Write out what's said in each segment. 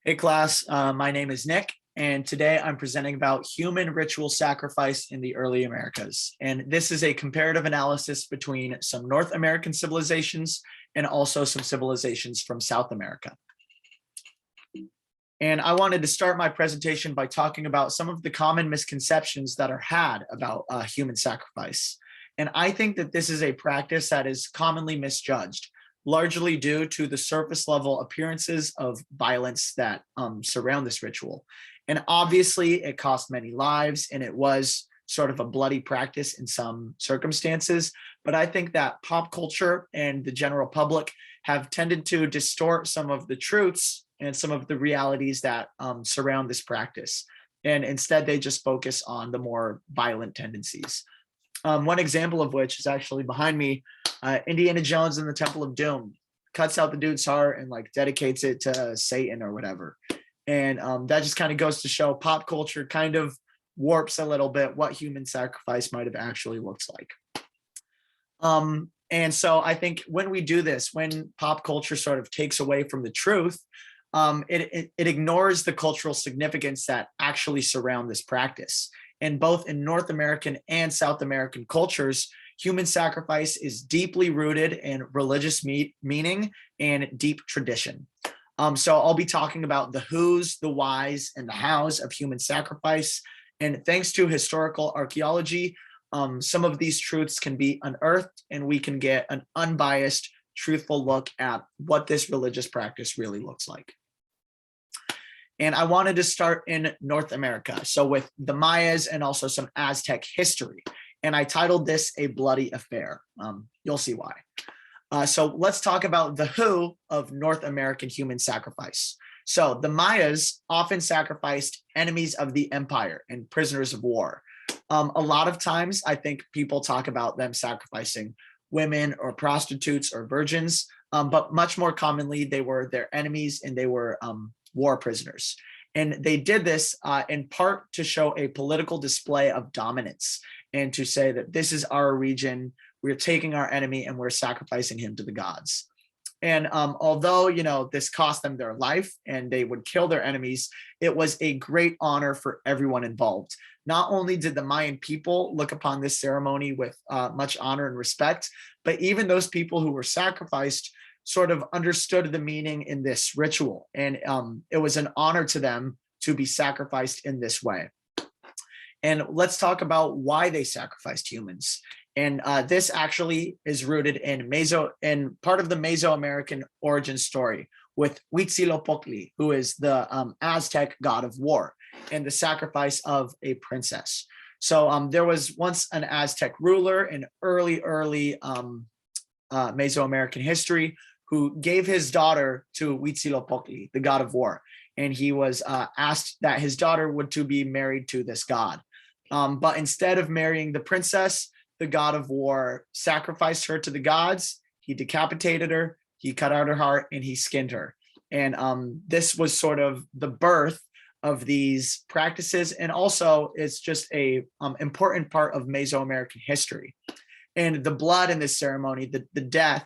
Hey class, my name is Nick, and today I'm presenting about human ritual sacrifice in the early Americas. And this is a comparative analysis between some North American civilizations and also some civilizations from South America. And I wanted to start my presentation by talking about some of the common misconceptions that are had about human sacrifice. And I think that this is a practice that is commonly misjudged, largely due to the surface level appearances of violence that surround this ritual. And obviously it cost many lives and it was sort of a bloody practice in some circumstances. But I think that pop culture and the general public have tended to distort some of the truths and some of the realities that surround this practice. And instead they just focus on the more violent tendencies. One example of which is actually behind me. Indiana Jones in the Temple of Doom cuts out the dude's heart and like dedicates it to Satan or whatever. And that just kind of goes to show pop culture kind of warps a little bit what human sacrifice might have actually looked like. And so I think when we do this, when pop culture sort of takes away from the truth, it ignores the cultural significance that actually surround this practice. And both in North American and South American cultures, human sacrifice is deeply rooted in religious meaning and deep tradition. So I'll be talking about the who's, the whys, and the hows of human sacrifice. And thanks to historical archaeology, some of these truths can be unearthed and we can get an unbiased, truthful look at what this religious practice really looks like. And I wanted to start in North America, so with the Mayas and also some Aztec history. And I titled this A Bloody Affair. You'll see why. So let's talk about the who of North American human sacrifice. So the Mayas often sacrificed enemies of the empire and prisoners of war. A lot of times, I think people talk about them sacrificing women or prostitutes or virgins, but much more commonly, they were their enemies and they were war prisoners. And they did this in part to show a political display of dominance and to say that this is our region, we're taking our enemy and we're sacrificing him to the gods. And although, you know, this cost them their life and they would kill their enemies, it was a great honor for everyone involved. Not only did the Mayan people look upon this ceremony with much honor and respect, but even those people who were sacrificed sort of understood the meaning in this ritual. And it was an honor to them to be sacrificed in this way. And let's talk about why they sacrificed humans. And this actually is rooted in part of the Mesoamerican origin story with Huitzilopochtli, who is the Aztec god of war and the sacrifice of a princess. So there was once an Aztec ruler in early Mesoamerican history who gave his daughter to Huitzilopochtli, the god of war. And he was asked that his daughter would to be married to this god. But instead of marrying the princess, the god of war sacrificed her to the gods. He decapitated her, he cut out her heart, and he skinned her. And this was sort of the birth of these practices. And also it's just a important part of Mesoamerican history. And the blood in this ceremony, the death,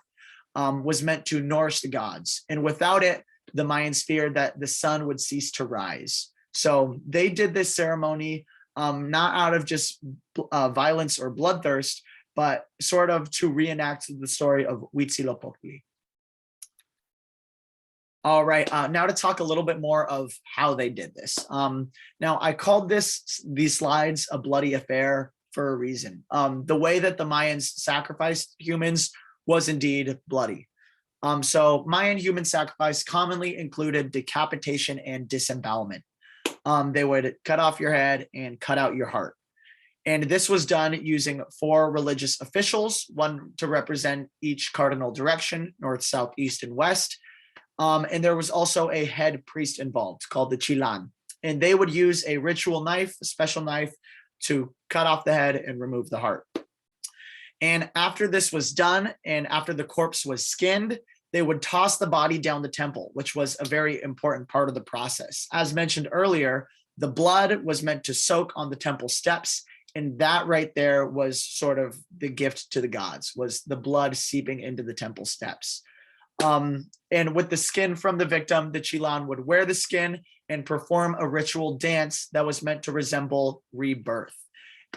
was meant to nourish the gods. And without it, the Mayans feared that the sun would cease to rise. So they did this ceremony not out of just violence or bloodthirst, but sort of to reenact the story of Huitzilopochtli. All right, now to talk a little bit more of how they did this. Now, I called these slides a bloody affair for a reason. The way that the Mayans sacrificed humans was indeed bloody. So Mayan human sacrifice commonly included decapitation and disembowelment. They would cut off your head and cut out your heart. And this was done using 4 religious officials, one to represent each cardinal direction, north, south, east, and west. And there was also a head priest involved called the Chilan. And they would use a ritual knife, a special knife, to cut off the head and remove the heart. And after this was done, and after the corpse was skinned, they would toss the body down the temple, which was a very important part of the process. As mentioned earlier, the blood was meant to soak on the temple steps. And that right there was sort of the gift to the gods, was the blood seeping into the temple steps. And with the skin from the victim, the Chilan would wear the skin and perform a ritual dance that was meant to resemble rebirth.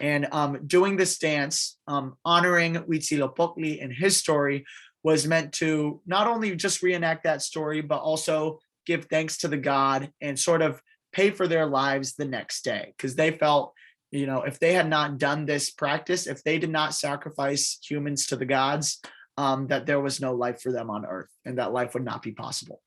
And doing this dance, honoring Huitzilopochtli and his story, was meant to not only just reenact that story, but also give thanks to the god and sort of pay for their lives the next day. Because they felt, if they had not done this practice, if they did not sacrifice humans to the gods, that there was no life for them on Earth and that life would not be possible.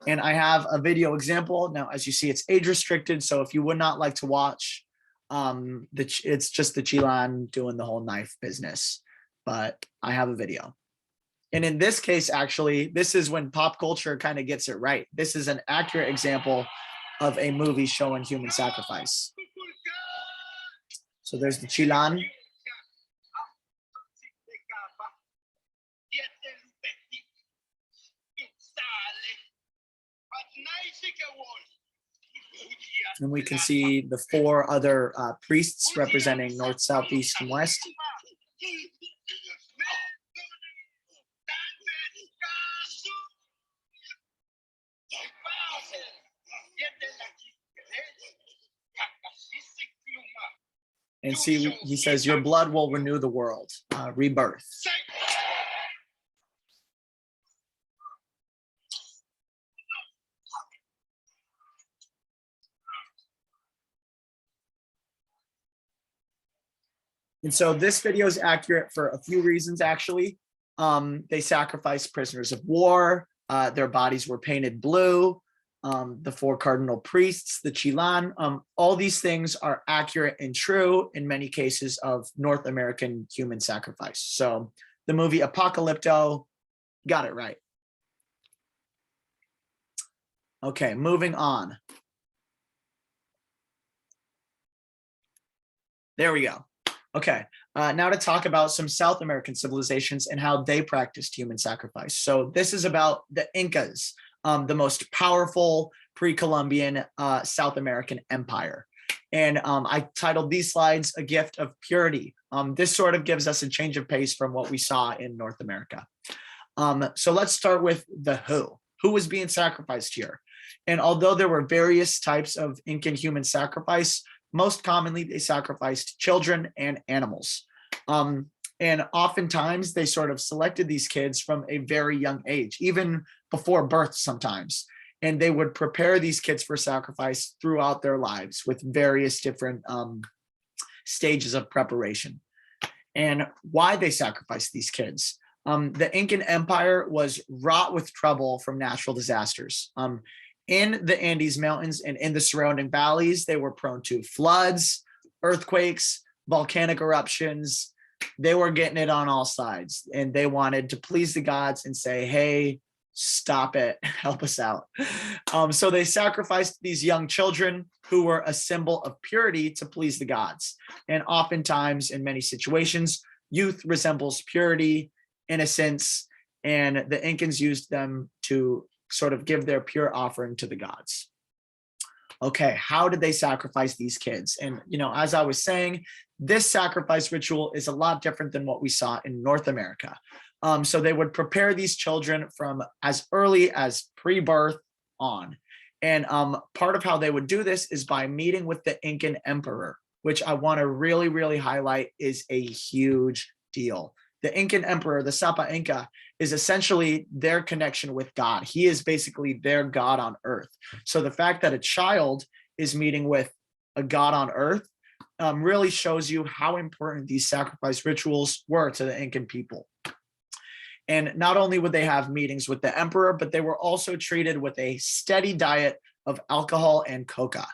And I have a video example. Now, as you see, it's age restricted. So if you would not like to watch, it's just the Chilan doing the whole knife business, but I have a video. And in this case, actually, this is when pop culture kind of gets it right. This is an accurate example of a movie showing human sacrifice. So there's the Chilan. And we can see the 4 other priests representing north, south, east, and west. And see, he says, your blood will renew the world, rebirth. And so this video is accurate for a few reasons, actually. They sacrificed prisoners of war. Their bodies were painted blue. The 4 cardinal priests, the Chilan, all these things are accurate and true in many cases of North American human sacrifice. So the movie Apocalypto got it right. Okay, moving on. There we go. Okay, now to talk about some South American civilizations and how they practiced human sacrifice. So this is about the Incas, the most powerful pre-Columbian South American empire. And I titled these slides A Gift of Purity. This sort of gives us a change of pace from what we saw in North America. So let's start with the who was being sacrificed here. And although there were various types of Incan human sacrifice, most commonly they sacrificed children and animals. And oftentimes they sort of selected these kids from a very young age, even before birth sometimes. And they would prepare these kids for sacrifice throughout their lives with various different stages of preparation. And why they sacrificed these kids. The Incan Empire was wrought with trouble from natural disasters. In the Andes Mountains and in the surrounding valleys, they were prone to floods, earthquakes, volcanic eruptions. They were getting it on all sides, and they wanted to please the gods and say, hey, stop it, help us out. So they sacrificed these young children who were a symbol of purity to please the gods. And oftentimes, in many situations, youth resembles purity, innocence, and the Incans used them to sort of give their pure offering to the gods. Okay, how did they sacrifice these kids? And, as I was saying, this sacrifice ritual is a lot different than what we saw in North America. So they would prepare these children from as early as pre-birth on. And part of how they would do this is by meeting with the Incan emperor, which I want to really, really highlight is a huge deal. The Incan emperor, the Sapa Inca, is essentially their connection with God. He is basically their God on earth. So the fact that a child is meeting with a God on earth really shows you how important these sacrifice rituals were to the Incan people. And not only would they have meetings with the emperor, but they were also treated with a steady diet of alcohol and coca.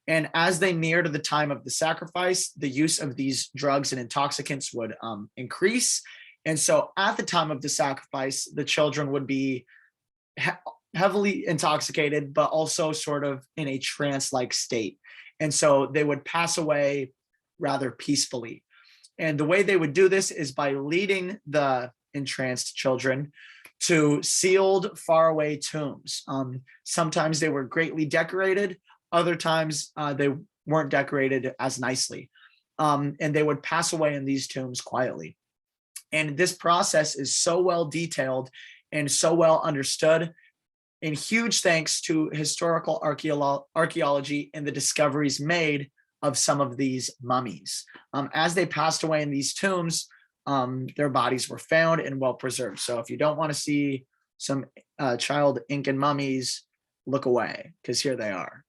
And as they neared the time of the sacrifice, the use of these drugs and intoxicants would increase. And so at the time of the sacrifice, the children would be heavily intoxicated, but also sort of in a trance-like state. And so they would pass away rather peacefully. And the way they would do this is by leading the entranced children to sealed faraway tombs. Sometimes they were greatly decorated. Other times they weren't decorated as nicely. And they would pass away in these tombs quietly. And this process is so well detailed and so well understood. And huge thanks to historical archaeology and the discoveries made of some of these mummies. As they passed away in these tombs, their bodies were found and well preserved. So if you don't want to see some child Incan mummies, look away, because here they are.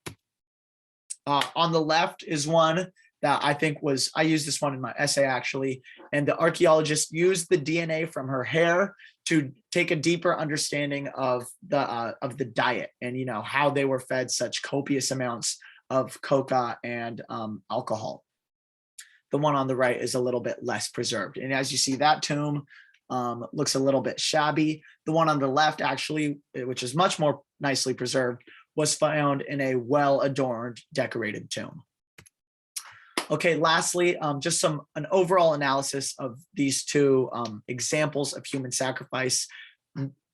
On the left is one that I think I used this one in my essay actually, and the archaeologist used the DNA from her hair to take a deeper understanding of the diet and, you know, how they were fed such copious amounts of coca and alcohol. The one on the right is a little bit less preserved. And as you see, that tomb looks a little bit shabby. The one on the left, actually, which is much more nicely preserved, was found in a well-adorned, decorated tomb. Okay, lastly, just an overall analysis of these two examples of human sacrifice.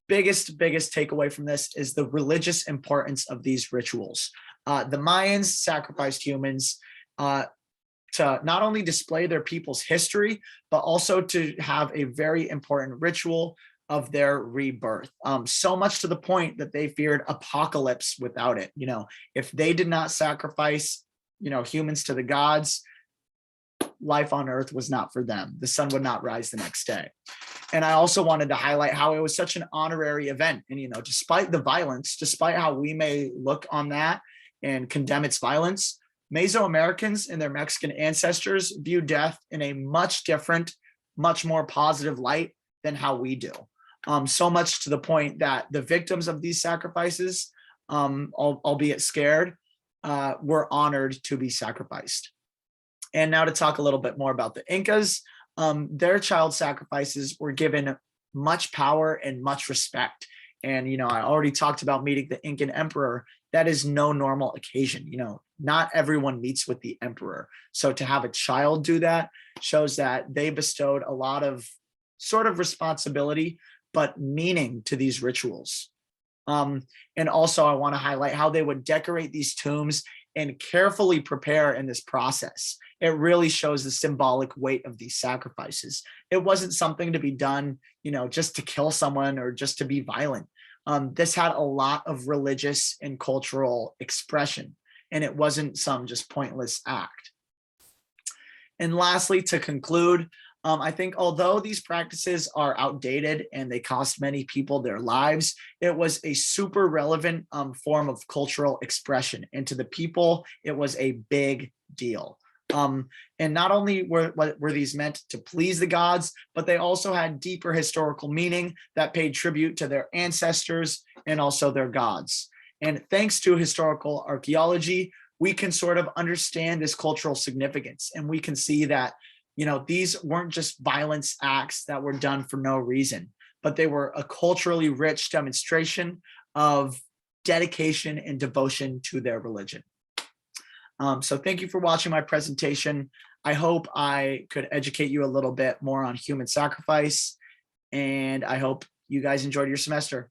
Biggest takeaway from this is the religious importance of these rituals. The Mayans sacrificed humans to not only display their people's history, but also to have a very important ritual of their rebirth. So much to the point that they feared apocalypse without it. You know, if they did not sacrifice, you know, humans to the gods, life on earth was not for them. The sun would not rise the next day. And I also wanted to highlight how it was such an honorary event. And, you know, despite the violence, despite how we may look on that and condemn its violence, Mesoamericans and their Mexican ancestors view death in a much different, much more positive light than how we do. So much to the point that the victims of these sacrifices, albeit scared, were honored to be sacrificed. And now to talk a little bit more about the Incas, their child sacrifices were given much power and much respect. And, you know, I already talked about meeting the Incan emperor. That is no normal occasion. You know, not everyone meets with the emperor. So to have a child do that shows that they bestowed a lot of sort of responsibility, but meaning to these rituals. And also I want to highlight how they would decorate these tombs and carefully prepare in this process. It really shows the symbolic weight of these sacrifices. It wasn't something to be done, you know, just to kill someone or just to be violent. This had a lot of religious and cultural expression, and it wasn't some just pointless act. And lastly, to conclude, I think although these practices are outdated and they cost many people their lives, it was a super relevant form of cultural expression. And to the people, it was a big deal. And not only were these meant to please the gods, but they also had deeper historical meaning that paid tribute to their ancestors and also their gods. And thanks to historical archaeology, we can sort of understand this cultural significance. And we can see that, you know, these weren't just violence acts that were done for no reason, but they were a culturally rich demonstration of dedication and devotion to their religion. So thank you for watching my presentation. I hope I could educate you a little bit more on human sacrifice, and I hope you guys enjoyed your semester.